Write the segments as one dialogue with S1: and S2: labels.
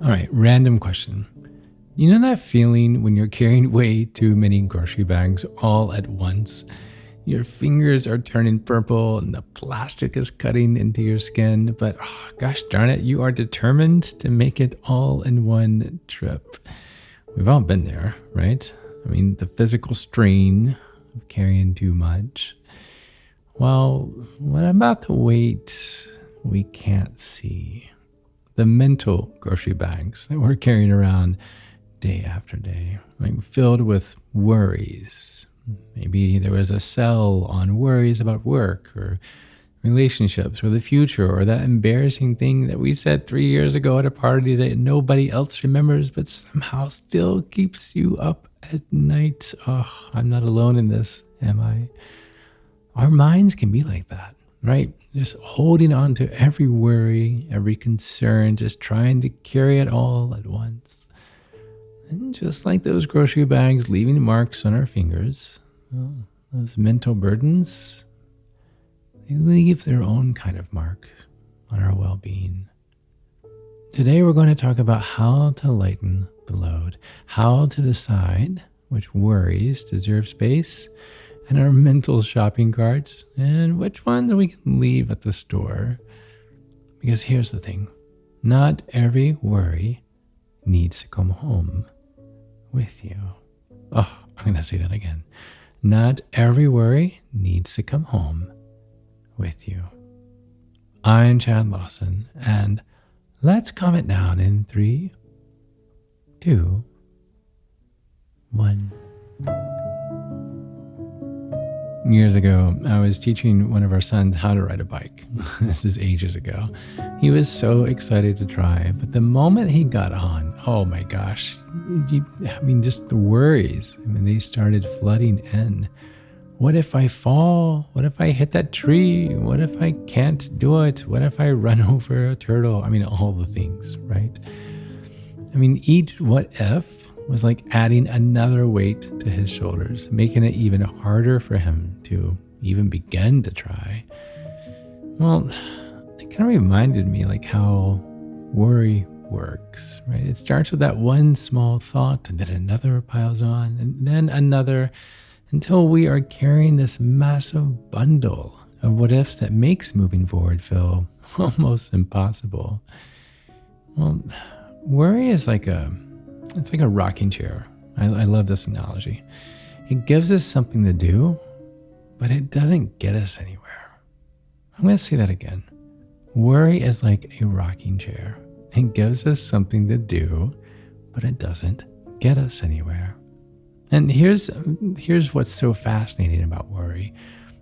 S1: All right, random question. You know that feeling when you're carrying way too many grocery bags all at once? Your fingers are turning purple and the plastic is cutting into your skin, but gosh darn it, you are determined to make it all in one trip. We've all been there, right? I mean, the physical strain of carrying too much. Well, what about the weight we can't see? The mental grocery bags that we're carrying around day after day, like filled with worries. Maybe there was a sell on worries about work or relationships or the future or that embarrassing thing that we said 3 years ago at a party that nobody else remembers but somehow still keeps you up at night. Oh, I'm not alone in this, am I? Our minds can be like that, right? Just holding on to every worry, every concern, just trying to carry it all at once. And just like those grocery bags leaving marks on our fingers, well, those mental burdens, they leave their own kind of mark on our well-being. Today we're going to talk about how to lighten the load, how to decide which worries deserve space in our mental shopping cart and which ones we can leave at the store. Because here's the thing, not every worry needs to come home with you. Oh, I'm going to say that again. Not every worry needs to come home with you. I'm Chad Lawson, and let's calm it down in 3, 2, 1. Years ago, I was teaching one of our sons how to ride a bike. This is ages ago. He was so excited to try, but the moment he got on, oh my gosh, just the worries. They started flooding in. What if I fall? What if I hit that tree? What if I can't do it? What if I run over a turtle? All the things, right? Each what if was like adding another weight to his shoulders, making it even harder for him to even begin to try. Well, it kind of reminded me like how worry works, right? It starts with that one small thought, and then another piles on, and then another, until we are carrying this massive bundle of what ifs that makes moving forward feel almost impossible. Well, worry is it's like a rocking chair. I love this analogy. It gives us something to do, but it doesn't get us anywhere. I'm going to say that again. Worry is like a rocking chair. It gives us something to do, but it doesn't get us anywhere. And here's what's so fascinating about worry.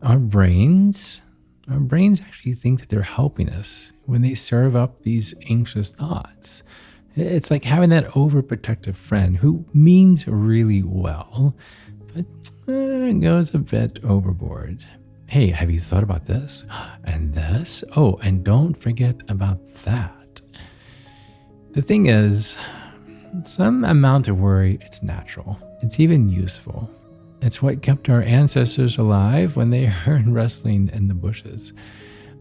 S1: Our brains actually think that they're helping us when they serve up these anxious thoughts. It's like having that overprotective friend who means really well, but goes a bit overboard. Hey, have you thought about this and this? Oh, and don't forget about that. The thing is, some amount of worry, it's natural. It's even useful. It's what kept our ancestors alive when they heard wrestling in the bushes.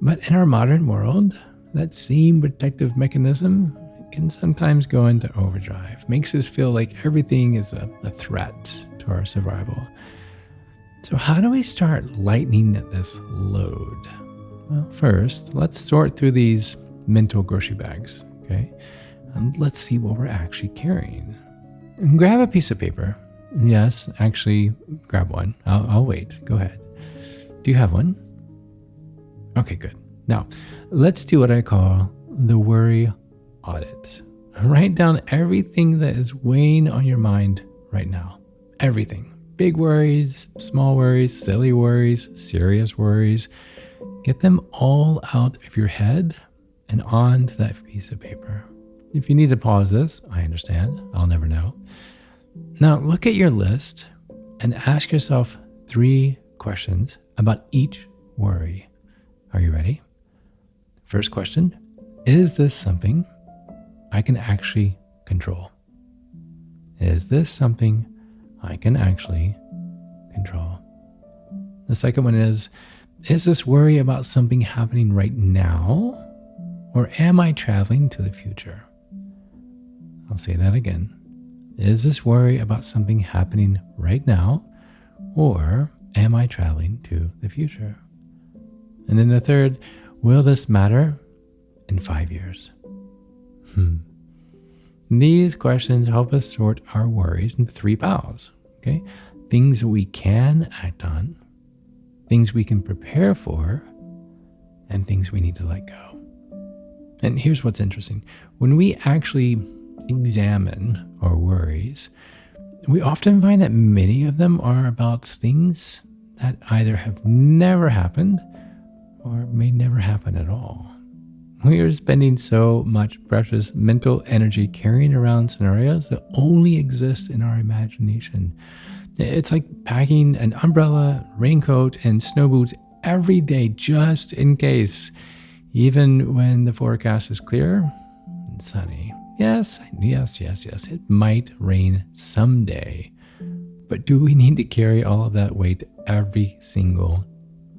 S1: But in our modern world, that same protective mechanism can sometimes go into overdrive. Makes us feel like everything is a threat to our survival. So how do we start lightening this load? Well, first, let's sort through these mental grocery bags, okay? And let's see what we're actually carrying. And grab a piece of paper. Yes, actually, grab one. I'll wait. Go ahead. Do you have one? Okay, good. Now, let's do what I call the worry audit. Write down everything that is weighing on your mind right now. Everything. Big worries, small worries, silly worries, serious worries. Get them all out of your head and onto that piece of paper. If you need to pause this, I understand. I'll never know. Now look at your list and ask yourself 3 questions about each worry. Are you ready? First question, is this something I can actually control? Is this something I can actually control? The second one is this worry about something happening right now, or am I traveling to the future? I'll say that again. Is this worry about something happening right now, or am I traveling to the future? And then the third, will this matter in 5 years? These questions help us sort our worries into three piles. Okay, things that we can act on, things we can prepare for, and things we need to let go. And here's what's interesting. When we actually examine our worries, we often find that many of them are about things that either have never happened or may never happen at all. We are spending so much precious mental energy carrying around scenarios that only exist in our imagination. It's like packing an umbrella, raincoat, and snow boots every day just in case, even when the forecast is clear and sunny. Yes, it might rain someday. But do we need to carry all of that weight every single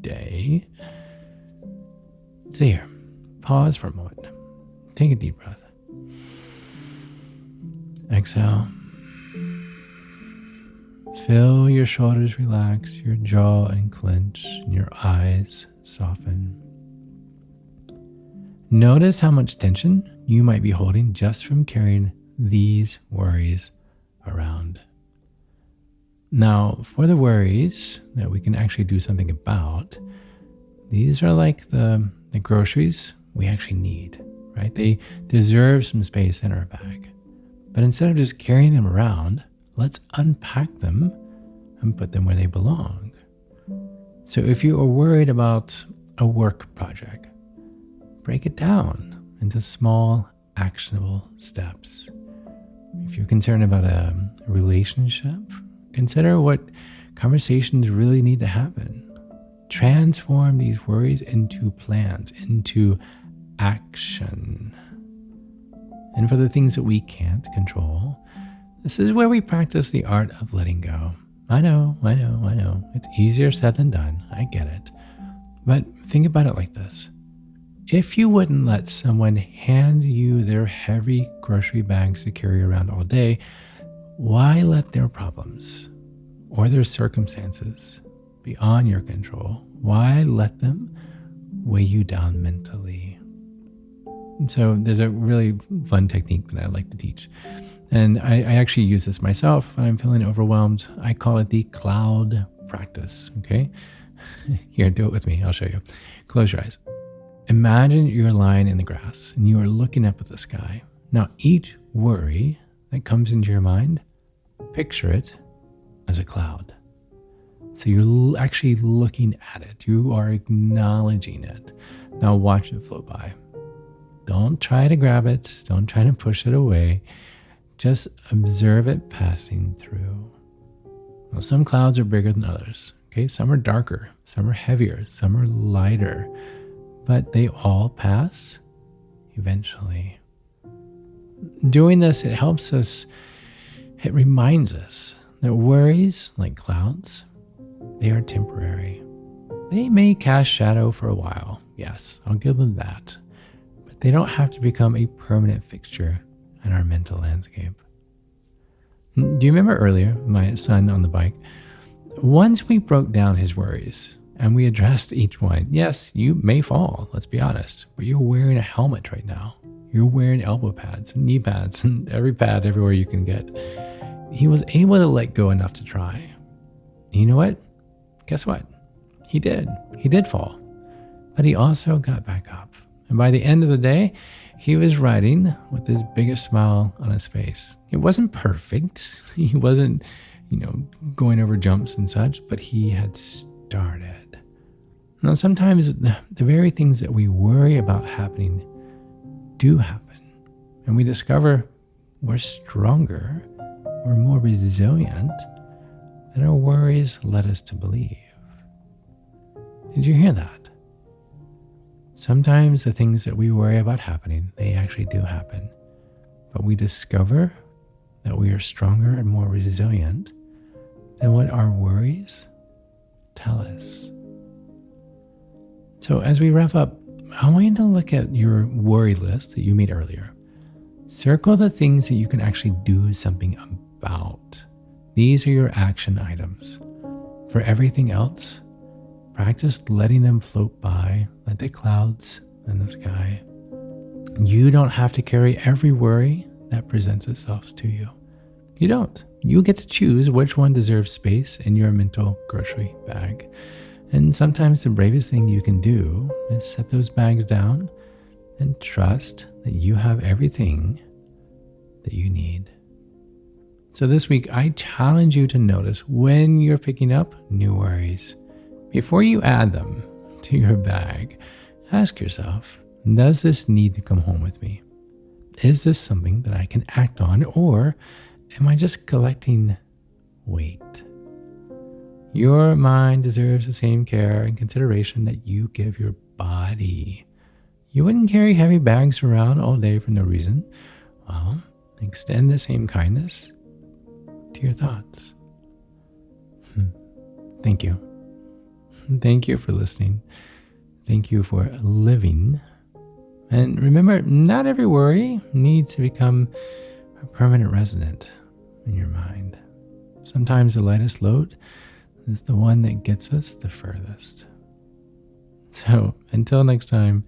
S1: day? So here, pause for a moment. Take a deep breath. Exhale. Feel your shoulders relax, your jaw unclench, and your eyes soften. Notice how much tension you might be holding just from carrying these worries around. Now, for the worries that we can actually do something about, these are like the groceries we actually need, right? They deserve some space in our bag. But instead of just carrying them around, let's unpack them and put them where they belong. So if you are worried about a work project, break it down into small, actionable steps. If you're concerned about a relationship, consider what conversations really need to happen. Transform these worries into plans, into action. And for the things that we can't control, this is where we practice the art of letting go. I know. It's easier said than done. I get it. But think about it like this. If you wouldn't let someone hand you their heavy grocery bags to carry around all day, why let their problems or their circumstances beyond your control? Why let them weigh you down mentally? So there's a really fun technique that I like to teach. And I actually use this myself. I'm feeling overwhelmed. I call it the cloud practice, okay? Here, do it with me. I'll show you. Close your eyes. Imagine you're lying in the grass and you are looking up at the sky. Now, each worry that comes into your mind, picture it as a cloud. So you're actually looking at it. You are acknowledging it. Now watch it float by. Don't try to grab it. Don't try to push it away. Just observe it passing through. Now, some clouds are bigger than others. Okay, some are darker, some are heavier, some are lighter, but they all pass eventually. Doing this, it helps us, it reminds us that worries, like clouds, they are temporary. They may cast shadow for a while. Yes, I'll give them that. But they don't have to become a permanent fixture in our mental landscape. Do you remember earlier, my son on the bike? Once we broke down his worries and we addressed each one, yes, you may fall, let's be honest, but you're wearing a helmet right now. You're wearing elbow pads and knee pads and every pad everywhere you can get. He was able to let go enough to try. And you know what? Guess what? He did. He did fall. But he also got back up. And by the end of the day, he was riding with his biggest smile on his face. It wasn't perfect. He wasn't, going over jumps and such, but he had started. Now, sometimes the very things that we worry about happening do happen. And we discover we're stronger, we're more resilient than our worries led us to believe. Did you hear that? Sometimes the things that we worry about happening, they actually do happen. But we discover that we are stronger and more resilient than what our worries tell us. So as we wrap up, I want you to look at your worry list that you made earlier. Circle the things that you can actually do something about. These are your action items. For everything else, practice letting them float by like the clouds in the sky. You don't have to carry every worry that presents itself to you. You don't. You get to choose which one deserves space in your mental grocery bag. And sometimes the bravest thing you can do is set those bags down and trust that you have everything that you need. So this week, I challenge you to notice when you're picking up new worries. Before you add them to your bag, ask yourself, does this need to come home with me? Is this something that I can act on, or am I just collecting weight? Your mind deserves the same care and consideration that you give your body. You wouldn't carry heavy bags around all day for no reason. Well, extend the same kindness to your thoughts. Thank you. Thank you for listening. Thank you for living. And remember, not every worry needs to become a permanent resident in your mind. Sometimes the lightest load is the one that gets us the furthest. So until next time,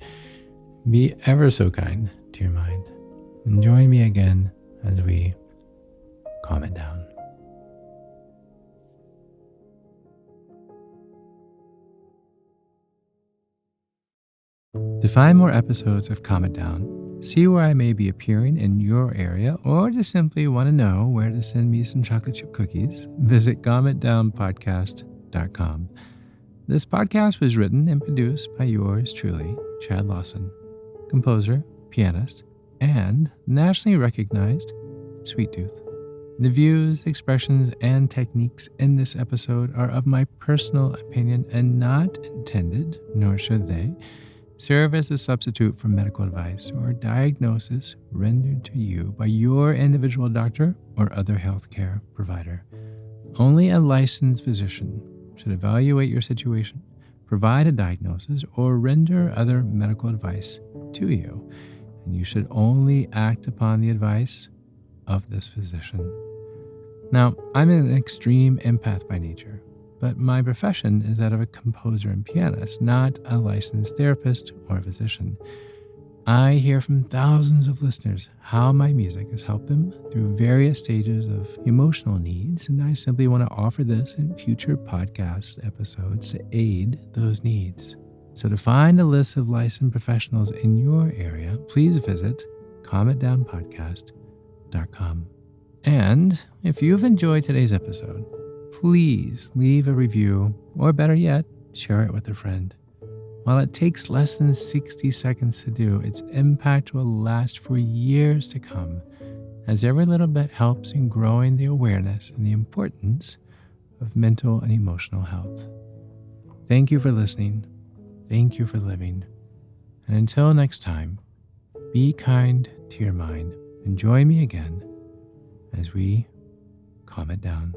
S1: be ever so kind to your mind. And join me again as we calm it down. To find more episodes of Calm It Down, see where I may be appearing in your area, or just simply want to know where to send me some chocolate chip cookies, visit calmitdownpodcast.com. This podcast was written and produced by yours truly, Chad Lawson, composer, pianist, and nationally recognized Sweet Tooth. The views, expressions, and techniques in this episode are of my personal opinion and not intended, nor should they, serve as a substitute for medical advice or diagnosis rendered to you by your individual doctor or other healthcare provider. Only a licensed physician should evaluate your situation, provide a diagnosis, or render other medical advice to you, and you should only act upon the advice of this physician. Now, I'm an extreme empath by nature, but my profession is that of a composer and pianist, not a licensed therapist or physician. I hear from thousands of listeners how my music has helped them through various stages of emotional needs, and I simply want to offer this in future podcast episodes to aid those needs. So to find a list of licensed professionals in your area, please visit calmitdownpodcast.com. And if you've enjoyed today's episode, please leave a review, or better yet, share it with a friend. While it takes less than 60 seconds to do, its impact will last for years to come, as every little bit helps in growing the awareness and the importance of mental and emotional health. Thank you for listening. Thank you for living. And until next time, be kind to your mind and join me again as we calm it down.